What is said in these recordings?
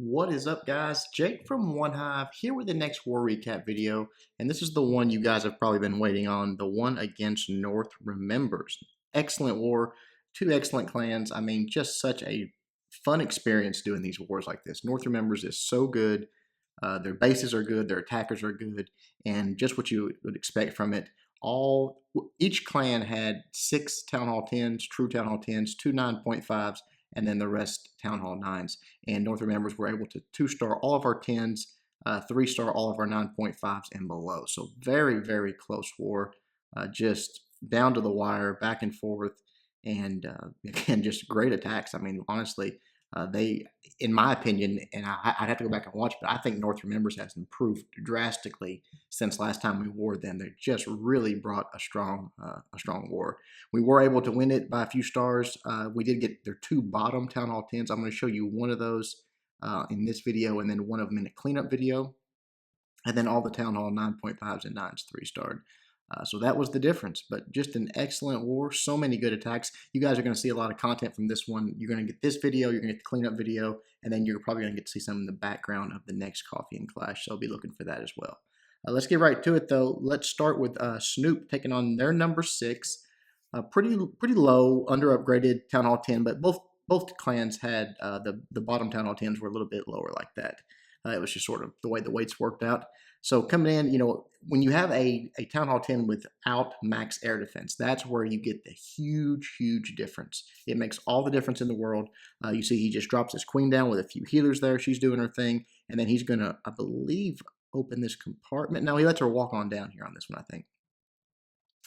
What is up, guys? Jake from OneHive here with the next war recap video, and this is the one you guys have probably been waiting on, the one against North Remembers. Excellent war, two excellent clans. I mean, just such a fun experience doing these wars like this. North Remembers is so good. Their bases are good, their attackers are good, and just what you would expect from it. Each clan had 6 Town Hall 10s, true Town Hall 10s, 2 9.5s, and then the rest Town Hall 9s. And North Members were able to 2-star all of our 10s, 3-star all of our 9.5s and below. So very, very close war, just down to the wire, back and forth, and again, just great attacks. I mean, honestly, they, in my opinion, and I'd have to go back and watch, but I think North Remembers has improved drastically since last time we warred them. They just really brought a strong war. We were able to win it by a few stars. We did get their 2 bottom Town Hall 10s. I'm going to show you one of those in this video, and then one of them in a cleanup video, and then all the Town Hall 9.5s and 9s 3-starred. So that was the difference, but just an excellent war. So many good attacks. You guys are going to see a lot of content from this one. You're going to get this video, you're going to get the cleanup video, and then you're probably going to get to see some in the background of the next Coffee and Clash. So I'll be looking for that as well. Let's get right to it, though. Let's start with Snoop taking on their number 6. Pretty low, under upgraded Town Hall 10, but both clans had the bottom Town Hall 10s were a little bit lower like that. It was just sort of the way the weights worked out. So coming in, when you have a Town Hall 10 without max air defense, that's where you get the huge difference. It makes all the difference in the world. You see he just drops his queen down with a few healers there. She's doing her thing. And then he's going to, I believe, open this compartment. No, he lets her walk on down here on this one, I think.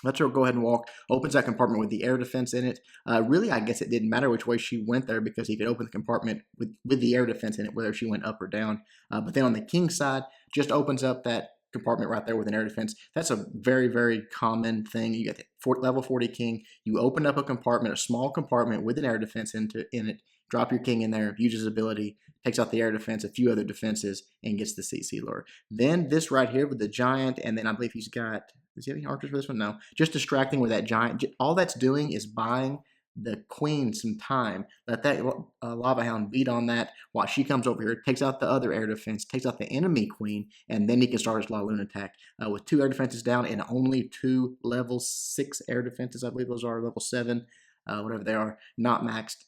Lets her go ahead and walk, opens that compartment with the air defense in it. Really, I guess it didn't matter which way she went there because he could open the compartment with the air defense in it, whether she went up or down. But then on the king's side, just opens up that compartment right there with an air defense. That's a very common thing. You got the level 40 king. You open up a compartment, a small compartment with an air defense in it. Drop your king in there, use his ability, takes out the air defense, a few other defenses, and gets the CC lure. Then this right here with the giant, and then I believe he's got, does he have any archers for this one? No. Just distracting with that giant. All that's doing is buying the queen some time. Let that lava hound beat on that while she comes over here, takes out the other air defense, takes out the enemy queen, and then he can start his GoLaLoon attack. With 2 air defenses down and only 2 level 6 air defenses, I believe those are, level 7, whatever they are, not maxed.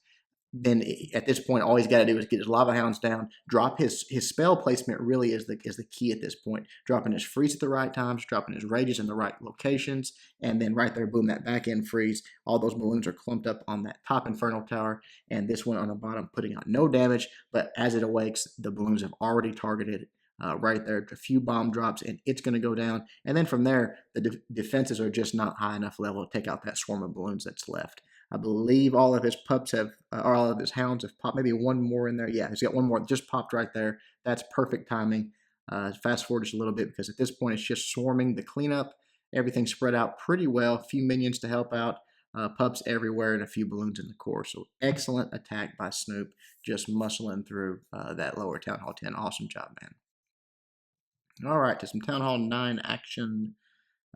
Then at this point, all he's got to do is get his lava hounds down, drop his spell placement really is the key at this point. Dropping his freeze at the right times, dropping his rages in the right locations, and then right there, boom, that back end freeze. All those balloons are clumped up on that top Inferno tower, and this one on the bottom putting on no damage, but as it awakes, the balloons have already targeted right there, a few bomb drops, and it's going to go down. And then from there, the defenses are just not high enough level to take out that swarm of balloons that's left. I believe all of his pups have, or all of his hounds have popped. Maybe one more in there. Yeah, he's got one more just popped right there. That's perfect timing. Fast forward just a little bit because at this point it's just swarming the cleanup. Everything spread out pretty well. A few minions to help out. Pups everywhere and a few balloons in the core. So excellent attack by Snoop. Just muscling through that lower Town Hall 10. Awesome job, man. All right, to some Town Hall 9 action.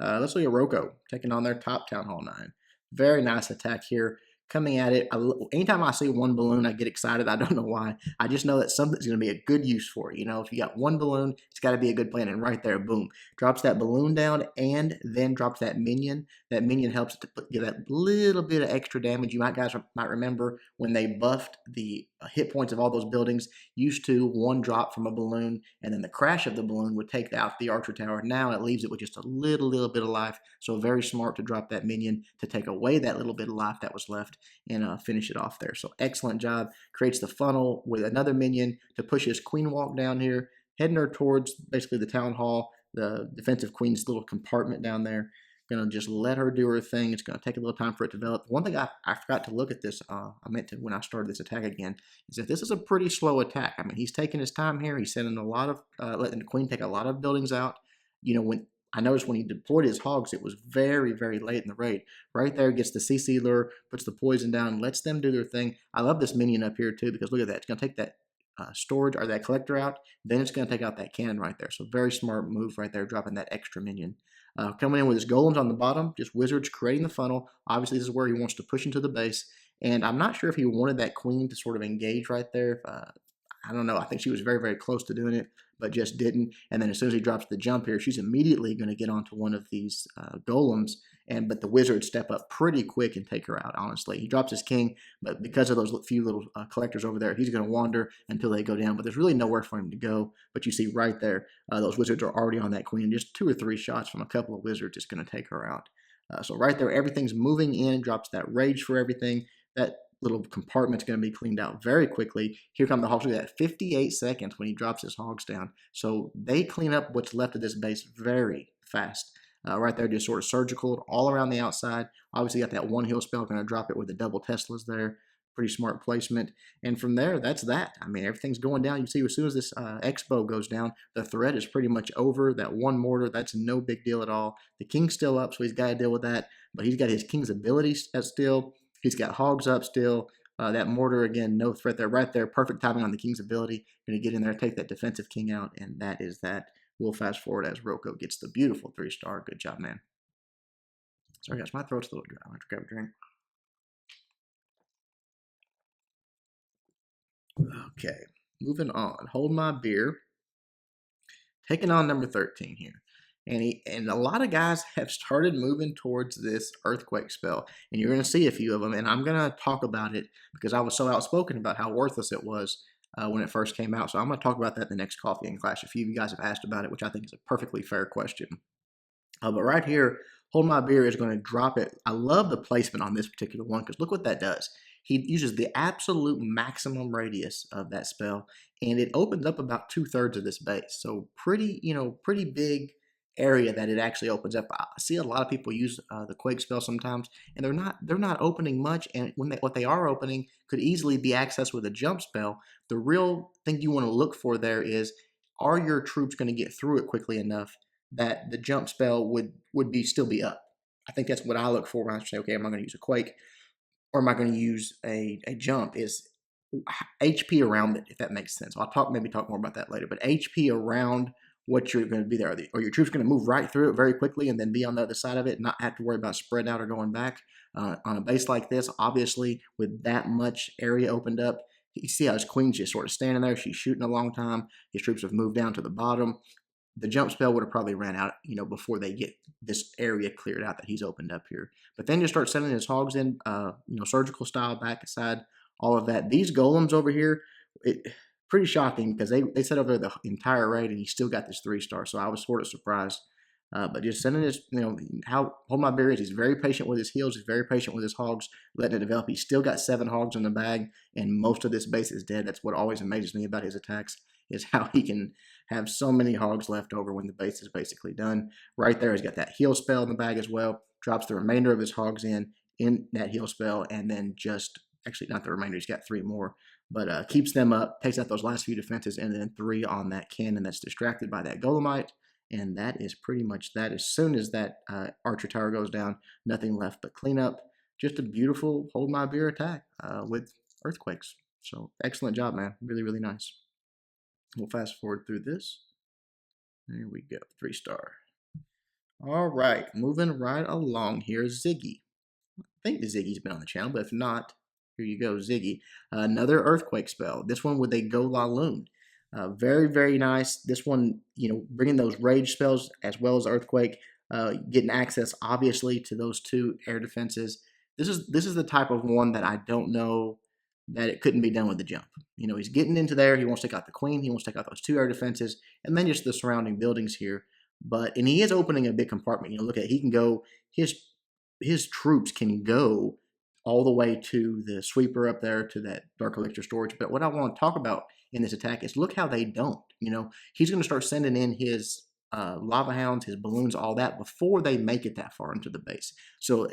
Let's look at Roko taking on their top Town Hall 9. Very nice attack here. Coming at it, anytime I see one balloon, I get excited. I don't know why. I just know that something's going to be a good use for it. If you got one balloon, it's got to be a good plan. And right there, boom, drops that balloon down and then drops that minion. That minion helps to give that little bit of extra damage. You guys might remember when they buffed the hit points of all those buildings. Used to one drop from a balloon, and then the crash of the balloon would take out the archer tower. Now it leaves it with just a little bit of life. So very smart to drop that minion to take away that little bit of life that was left and finish it off there. So excellent job. Creates the funnel with another minion to push his queen walk down here, heading her towards basically the town hall, the defensive queen's little compartment down there. Going to just let her do her thing. It's going to take a little time for it to develop. One thing I forgot to look at this, I meant to when I started this attack again, is that this is a pretty slow attack. I mean, he's taking his time here. He's sending a lot of, letting the queen take a lot of buildings out. When I noticed when he deployed his hogs, it was very late in the raid. Right there, gets the CC lure, puts the poison down, lets them do their thing. I love this minion up here too because look at that. It's going to take that storage or that collector out. Then it's going to take out that cannon right there. So very smart move right there, dropping that extra minion. Coming in with his golems on the bottom, just wizards creating the funnel. Obviously, this is where he wants to push into the base. And I'm not sure if he wanted that queen to sort of engage right there. I don't know. I think she was very, very close to doing it, but just didn't. And then as soon as he drops the jump here, she's immediately going to get onto one of these golems. But the wizard step up pretty quick and take her out, honestly. He drops his king, but because of those few little collectors over there, he's going to wander until they go down. But there's really nowhere for him to go. But you see right there, those wizards are already on that queen. Just 2 or 3 shots from a couple of wizards is going to take her out. So right there, everything's moving in, drops that rage for everything. That little compartment's going to be cleaned out very quickly. Here come the hogs. Look at that, 58 seconds when he drops his hogs down. So they clean up what's left of this base very fast. Right there, just sort of surgical all around the outside. Obviously, got that one heal spell, going to drop it with the double Teslas there. Pretty smart placement. And from there, that's that. I mean, everything's going down. You see, as soon as this X-bow goes down, the threat is pretty much over. That one mortar, that's no big deal at all. The king's still up, so he's got to deal with that. But he's got his king's abilities still. He's got hogs up still. That mortar, again, no threat there. Right there, perfect timing on the king's ability. Going to get in there, take that defensive king out, and that is that. We'll fast forward as Roko gets the beautiful 3-star. Good job, man. Sorry, guys, my throat's a little dry. I have to grab a drink. Okay, moving on. Hold my beer. Taking on number 13 here. And a lot of guys have started moving towards this earthquake spell. And you're going to see a few of them. And I'm going to talk about it because I was so outspoken about how worthless it was when it first came out. So I'm going to talk about that in the next Coffee and Clash. A few of you guys have asked about it, which I think is a perfectly fair question. But right here, Hold My Beer is going to drop it. I love the placement on this particular one because look what that does. He uses the absolute maximum radius of that spell, and it opens up about 2/3 of this base. So pretty, pretty big area that it actually opens up. I see a lot of people use the Quake spell sometimes, and they're not opening much. And what they are opening could easily be accessed with a jump spell. The real thing you want to look for there is, are your troops going to get through it quickly enough that the jump spell would still be up? I think that's what I look for when I say, okay, am I going to use a Quake or am I going to use a jump? Is HP around it, if that makes sense. I'll maybe talk more about that later, but HP around what you're going to be there. Are your troops going to move right through it very quickly and then be on the other side of it and not have to worry about spread out or going back? On a base like this, obviously, with that much area opened up, you see how his queen's just sort of standing there. She's shooting a long time. His troops have moved down to the bottom. The jump spell would have probably ran out, before they get this area cleared out that he's opened up here. But then just start sending his hogs in, surgical style, back aside, all of that. These golems over here, pretty shocking because they set over the entire raid and he still got this 3-star. So I was sort of surprised. But just sending his, how Hold My Beer is, he's very patient with his heals. He's very patient with his hogs, letting it develop. He's still got 7 hogs in the bag, and most of this base is dead. That's what always amazes me about his attacks, is how he can have so many hogs left over when the base is basically done. Right there, he's got that heal spell in the bag as well. Drops the remainder of his hogs in that heal spell, and then actually not the remainder, he's got 3 more, but keeps them up, takes out those last few defenses, and then 3 on that cannon that's distracted by that Golemite. And that is pretty much that. As soon as that archer tower goes down, nothing left but cleanup. Just a beautiful Hold My Beer attack with earthquakes. So excellent job, man. Really, really nice. We'll fast forward through this. There we go, 3-star. All right, moving right along here, Ziggy. I think the Ziggy's been on the channel, but if not, here you go, Ziggy. Another earthquake spell. This one with a GoLaLoon. Very, very nice. This one, bringing those rage spells as well as earthquake, getting access obviously to those 2 air defenses. This is the type of one that I don't know that it couldn't be done with the jump. He's getting into there. He wants to take out the queen. He wants to take out those 2 air defenses, and then just the surrounding buildings here. And he is opening a big compartment. Look at, he can go. His troops can go all the way to the sweeper up there to that dark elixir storage. But what I want to talk about in this attack is look how they don't. He's going to start sending in his lava hounds, his balloons, all that before they make it that far into the base. So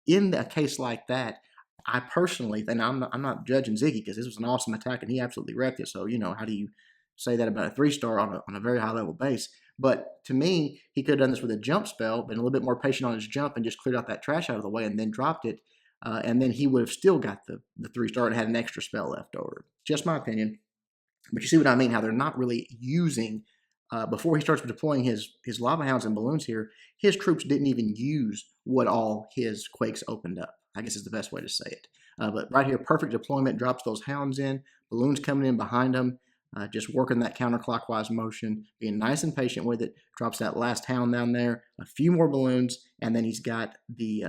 in a case like that, I personally, and I'm not judging Ziggy because this was an awesome attack and he absolutely wrecked it. So, how do you say that about a 3-star on a very high level base? But to me, he could have done this with a jump spell, been a little bit more patient on his jump and just cleared out that trash out of the way and then dropped it. And then he would have still got the 3-star and had an extra spell left over. Just my opinion. But you see what I mean, how they're not really using, before he starts deploying his lava hounds and balloons here, his troops didn't even use what all his quakes opened up, I guess is the best way to say it. But right here, perfect deployment, drops those hounds in, balloons coming in behind him. just working that counterclockwise motion, being nice and patient with it. Drops that last hound down there, a few more balloons, and then he's got the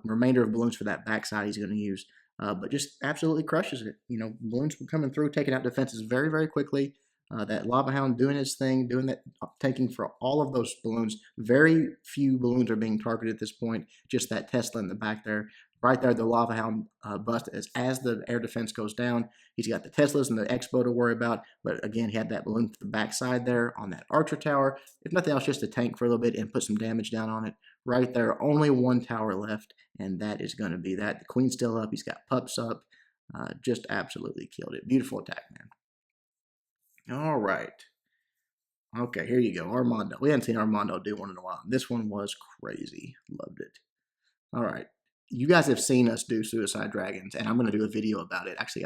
remainder of balloons for that backside he's going to use. But just absolutely crushes it. Balloons coming through, taking out defenses very, very quickly. That lava hound doing his thing, doing that, tanking for all of those balloons. Very few balloons are being targeted at this point. Just that Tesla in the back there. Right there, the lava hound bust as the air defense goes down. He's got the Teslas and the Expo to worry about, but again, he had that balloon to the backside there on that archer tower. If nothing else, just to tank for a little bit and put some damage down on it. Right there, only one tower left, and that is going to be that. The queen's still up. He's got pups up. Just absolutely killed it. Beautiful attack, man. All right. Okay, here you go. Armando. We hadn't seen Armando do one in a while. This one was crazy. Loved it. All right. You guys have seen us do Suicide Dragons, and I'm going to do a video about it. Actually,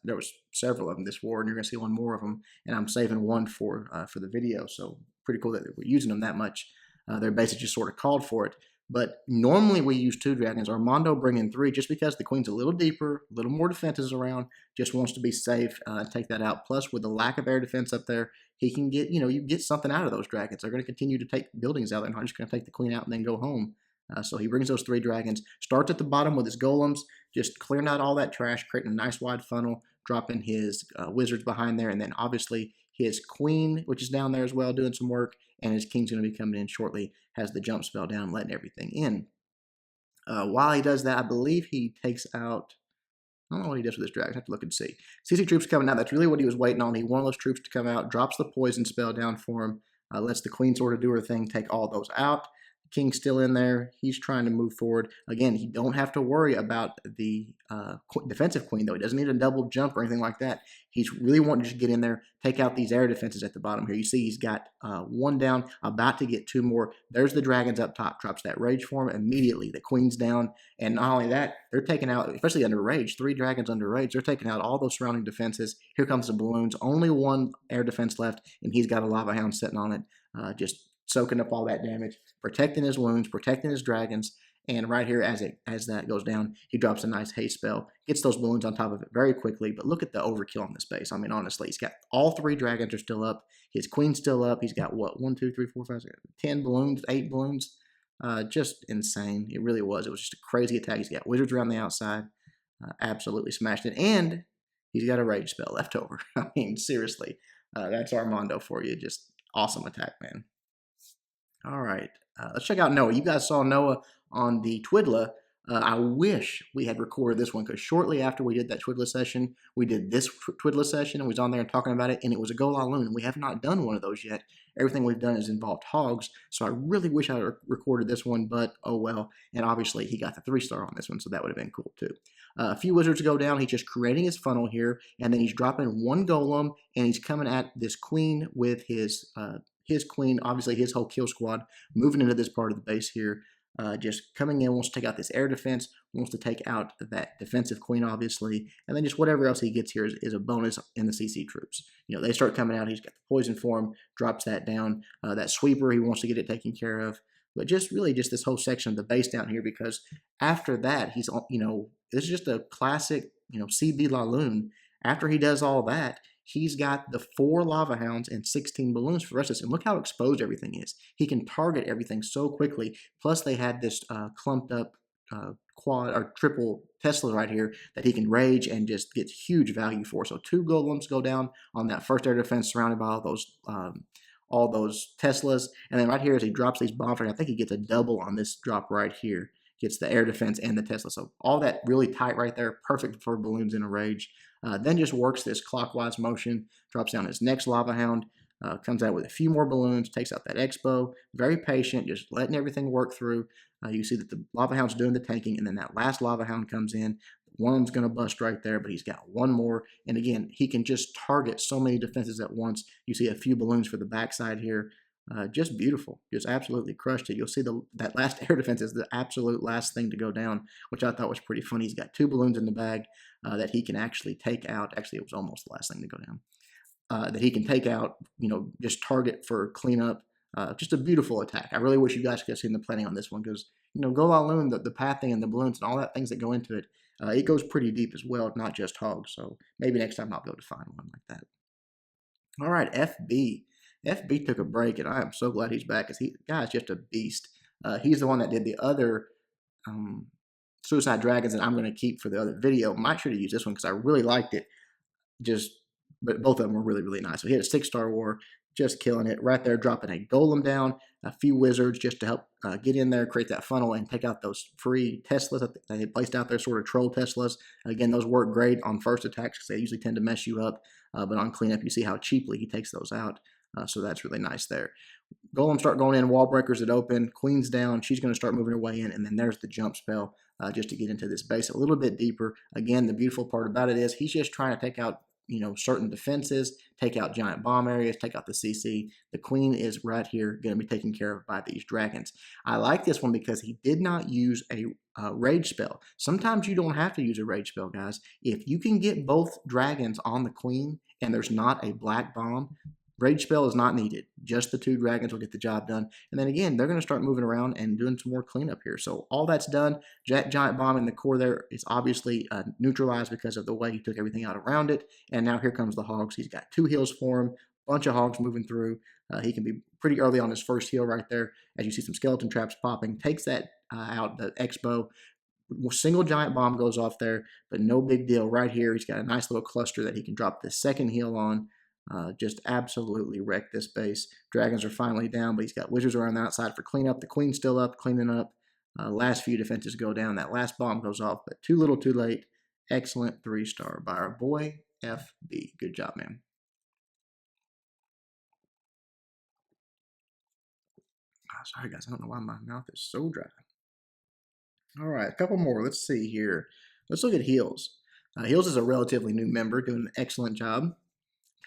there was several of them this war, and you're going to see one more of them, and I'm saving one for the video, so pretty cool that we're using them that much. They're basically just sort of called for it, but normally we use 2 dragons. Armando bringing 3 just because the queen's a little deeper, a little more defenses around, just wants to be safe and take that out. Plus, with the lack of air defense up there, he can get, you get something out of those dragons. They're going to continue to take buildings out. They're not just going to take the queen out and then go home. So he brings those 3 dragons, starts at the bottom with his golems, just clearing out all that trash, creating a nice wide funnel, dropping his wizards behind there, and then obviously his queen, which is down there as well, doing some work, and his king's going to be coming in shortly, has the jump spell down, letting everything in. While he does that, I believe he takes out, I don't know what he does with his dragons. I have to look and see. CC troops coming out. That's really what he was waiting on. He wanted those troops to come out, drops the poison spell down for him, lets the queen sort of do her thing, take all those out. King's still in there. He's trying to move forward. Again, he don't have to worry about the defensive queen, though. He doesn't need a double jump or anything like that. He's really wanting to just get in there, take out these air defenses at the bottom here. You see he's got 1 down, about to get 2 more. There's the dragons up top. Drops that rage form immediately. The queen's down. And not only that, they're taking out, especially under rage, 3 dragons under rage. They're taking out all those surrounding defenses. Here comes the balloons. Only 1 air defense left, and he's got a lava hound sitting on it. Just soaking up all that damage, protecting his wounds, protecting his dragons, and right here, as that goes down, he drops a nice haste spell, gets those balloons on top of it very quickly. But look at the overkill on this base. I mean, honestly, he's got all 3 dragons are still up. His queen's still up. He's got what, 1, 2, 3, 4, 5, 6, 10 balloons, 8 balloons. Just insane. It really was. It was just a crazy attack. He's got wizards around the outside. Absolutely smashed it, and he's got a rage spell left over. I mean, seriously, that's Armando for you. Just awesome attack, man. All right, let's check out Noah. You guys saw Noah on the Twiddler. I wish we had recorded this one, because shortly after we did that Twiddler session, we did this Twiddler session, and we was on there and talking about it, and it was a GoLaLoon, and we have not done one of those yet. Everything we've done has involved hogs, so I really wish I had recorded this one, but oh well. And obviously, he got the 3-star on this one, so that would have been cool too. A few wizards go down. He's just creating his funnel here, and then he's dropping 1 golem, and he's coming at this queen with his queen, obviously his whole kill squad, moving into this part of the base here, just coming in, wants to take out this air defense, wants to take out that defensive queen, obviously, and then just whatever else he gets here is a bonus in the CC troops. They start coming out. He's got the poison form, drops that down. That sweeper, he wants to get it taken care of. But just really just this whole section of the base down here, because after that, he's, this is just a classic, CB LaLoon. After he does all that, he's got the 4 lava hounds and 16 balloons for the rest of this. And look how exposed everything is. He can target everything so quickly. Plus, they had this clumped up quad or triple Tesla right here that he can rage and just gets huge value for. So 2 golems go down on that first air defense, surrounded by all those Teslas. And then right here, as he drops these bombs, I think he gets a double on this drop right here. Gets the air defense and the Tesla. So all that really tight right there, perfect for balloons in a rage. Then just works this clockwise motion, drops down his next lava hound, comes out with a few more balloons, takes out that Expo. Very patient, just letting everything work through. You see that the lava hound's doing the tanking, and then that last lava hound comes in. One's going to bust right there, but he's got 1 more. And again, he can just target so many defenses at once. You see a few balloons for the backside here. Just beautiful. Just absolutely crushed it. You'll see that last air defense is the absolute last thing to go down, which I thought was pretty funny. He's got 2 balloons in the bag that he can actually take out. Actually, it was almost the last thing to go down. That he can take out, just target for cleanup. Just a beautiful attack. I really wish you guys could have seen the planning on this one, because, GoLaLoon, the pathing and the balloons and all that things that go into it, it goes pretty deep as well, not just hogs. So maybe next time I'll be able to find one like that. All right, FB. FB took a break, and I am so glad he's back because guy's just a beast. He's the one that did the other um, Suicide Dragons that I'm going to keep for the other video. Might should have used this one because I really liked it. Just, but both of them were really, really nice. So he had a 6-star war, just killing it right there, dropping a golem down, a few wizards just to help get in there, create that funnel, and take out those free Teslas that they placed out there, sort of troll Teslas. Again, those work great on first attacks because they usually tend to mess you up. But on cleanup, you see how cheaply he takes those out. So that's really nice there. Golems start going in, wall breakers that open, queen's down, she's going to start moving her way in, and then there's the jump spell just to get into this base a little bit deeper. Again, the beautiful part about it is he's just trying to take out certain defenses, take out giant bomb areas, take out the CC. The queen is right here going to be taken care of by these dragons. I like this one because he did not use a rage spell. Sometimes you don't have to use a rage spell, guys. If you can get both dragons on the queen and there's not a black bomb, rage spell is not needed. Just the 2 dragons will get the job done. And then again, they're going to start moving around and doing some more cleanup here. So all that's done. Giant bomb in the core there is obviously neutralized because of the way he took everything out around it. And now here comes the hogs. He's got 2 heals for him. Bunch of hogs moving through. He can be pretty early on his first heal right there. As you see some skeleton traps popping. Takes that out, the expo. Single giant bomb goes off there, but no big deal. Right here, he's got a nice little cluster that he can drop the second heal on. Just absolutely wrecked this base. Dragons are finally down, but he's got wizards around the outside for cleanup. The queen's still up, cleaning up. Last few defenses go down. That last bomb goes off, but too little, too late. Excellent 3-star by our boy FB. Good job, man. Sorry, guys. I don't know why my mouth is so dry. All right, a couple more. Let's see here. Let's look at Heals. Heals is a relatively new member, doing an excellent job.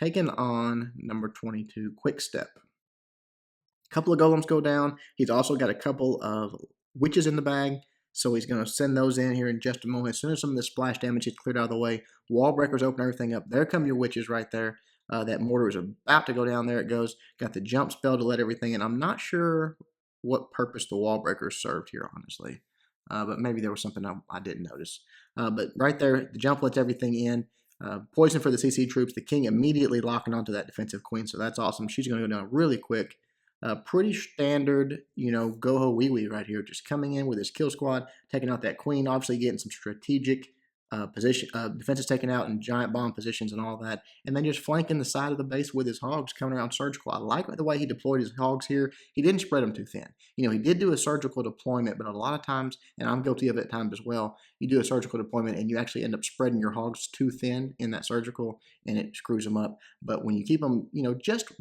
Taking on number 22, Quick Step. A couple of golems go down. He's also got a couple of witches in the bag, so he's going to send those in here in just a moment. As soon as some of the splash damage is cleared out of the way, wall breakers open everything up. There come your witches right there. That mortar is about to go down. There it goes. Got the jump spell to let everything in. I'm not sure what purpose the wall breakers served here, honestly. But maybe there was something I didn't notice. But right there, the jump lets everything in. Poison for the CC troops. The king immediately locking onto that defensive queen, so that's awesome. She's going to go down really quick. Pretty standard, GoHo wee wee right here, just coming in with his kill squad, taking out that queen, obviously getting some strategic defenses taken out in giant bomb positions and all that, and then just flanking the side of the base with his hogs coming around surgical. I like the way he deployed his hogs here. He didn't spread them too thin. He did do a surgical deployment, but a lot of times, and I'm guilty of it at times as well, you do a surgical deployment and you actually end up spreading your hogs too thin in that surgical, and it screws them up. But when you keep them, just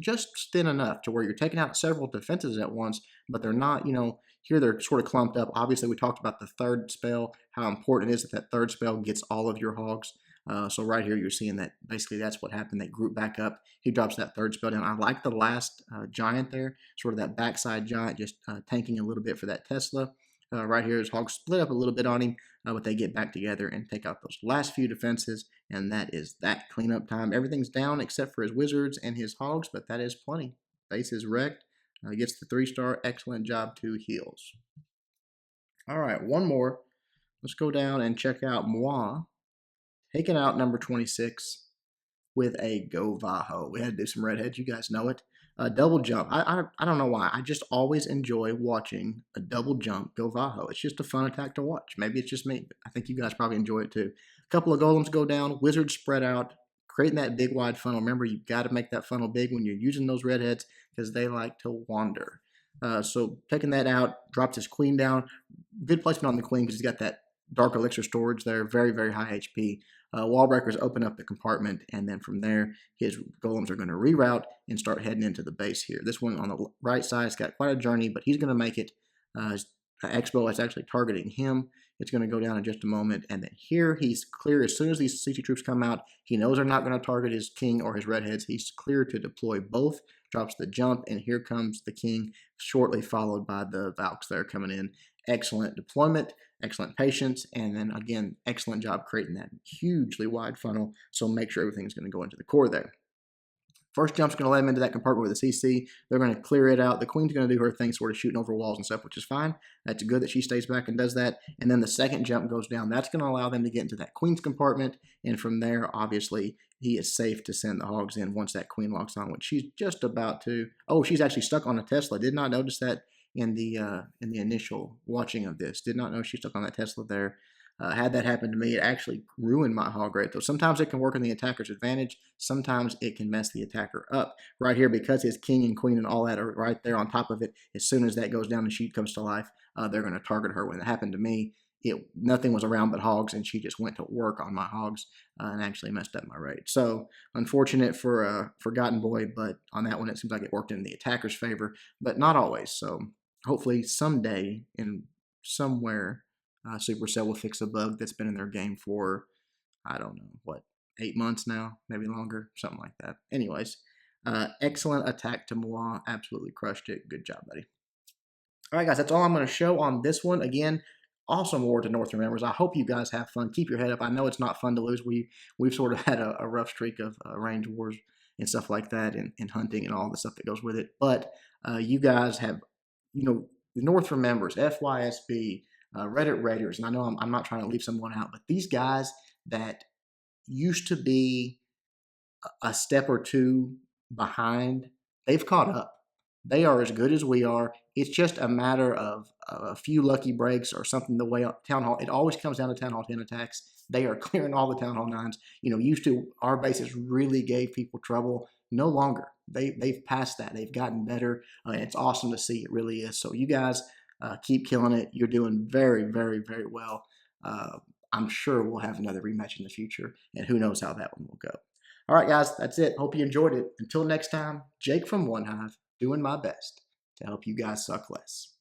thin enough to where you're taking out several defenses at once, but they're not, here they're sort of clumped up. Obviously, we talked about the third spell, how important it is that third spell gets all of your hogs. So right here, you're seeing that basically that's what happened. They group back up. He drops that third spell down. I like the last giant there, sort of that backside giant, just tanking a little bit for that Tesla. Right here, his hogs split up a little bit on him, but they get back together and take out those last few defenses, and that is that cleanup time. Everything's down except for his wizards and his hogs, but that is plenty. Base is wrecked. Gets the 3-star. Excellent job, 2 heals. All right, one more. Let's go down and check out Moi, taking out number 26 with a GoVaHo. We had to do some redheads. You guys know it. Double jump. I don't know why. I just always enjoy watching a double jump GoVaHo. It's just a fun attack to watch. Maybe it's just me, but I think you guys probably enjoy it too. A couple of golems go down. Wizards spread out, creating that big wide funnel. Remember, you've got to make that funnel big when you're using those redheads because they like to wander. So taking that out, drops his queen down. Good placement on the queen because he's got that dark elixir storage there. Very, very high HP. Wall breakers open up the compartment, and then from there, his golems are going to reroute and start heading into the base here. This one on the right side has got quite a journey, but he's going to make it. His Expo is actually targeting him. It's going to go down in just a moment, and then here he's clear. As soon as these CC troops come out, he knows they're not going to target his king or his redheads. He's clear to deploy both, drops the jump, and here comes the king, shortly followed by the Valks that are coming in. Excellent deployment, excellent patience, and then again, excellent job creating that hugely wide funnel, so make sure everything's going to go into the core there. First jump's going to let him into that compartment with a CC. They're going to clear it out. The queen's going to do her thing, sort of shooting over walls and stuff, which is fine. That's good that she stays back and does that. And then the second jump goes down. That's going to allow them to get into that queen's compartment. And from there, obviously, he is safe to send the hogs in once that queen locks on, which she's just about to. Oh, she's actually stuck on a Tesla. Did not notice that in the initial watching of this. Did not know she's stuck on that Tesla there. Had that happen to me, it actually ruined my hog rate. Though sometimes it can work in the attacker's advantage. Sometimes it can mess the attacker up. Right here, because his king and queen and all that are right there on top of it, as soon as that goes down and she comes to life, they're going to target her. When it happened to me, nothing was around but hogs, and she just went to work on my hogs and actually messed up my rate. So unfortunate for Forgotten Boy, but on that one, it seems like it worked in the attacker's favor, but not always. So hopefully someday in somewhere, Supercell will fix a bug that's been in their game for, I don't know, what, 8 months now, maybe longer, something like that. Anyways, excellent attack to Moi. Absolutely crushed it. Good job, buddy. All right, guys, that's all I'm going to show on this one. Again, awesome war to North Remembers. I hope you guys have fun. Keep your head up. I know it's not fun to lose. We've sort of had a rough streak of range wars and stuff like that, and hunting and all the stuff that goes with it. But you guys have, the North Remembers, FYSB, Reddit Raiders, and I know I'm not trying to leave someone out, but these guys that used to be a step or two behind, they've caught up. They are as good as we are. It's just a matter of a few lucky breaks or something. The way Town Hall, it always comes down to Town Hall 10 attacks. They are clearing all the Town Hall 9s. Used to, our bases really gave people trouble. No longer. They've passed that. They've gotten better. It's awesome to see. It really is. So you guys keep killing it. You're doing very, very, very well. I'm sure we'll have another rematch in the future, and who knows how that one will go. All right, guys, that's it. Hope you enjoyed it. Until next time, Jake from OneHive, doing my best to help you guys suck less.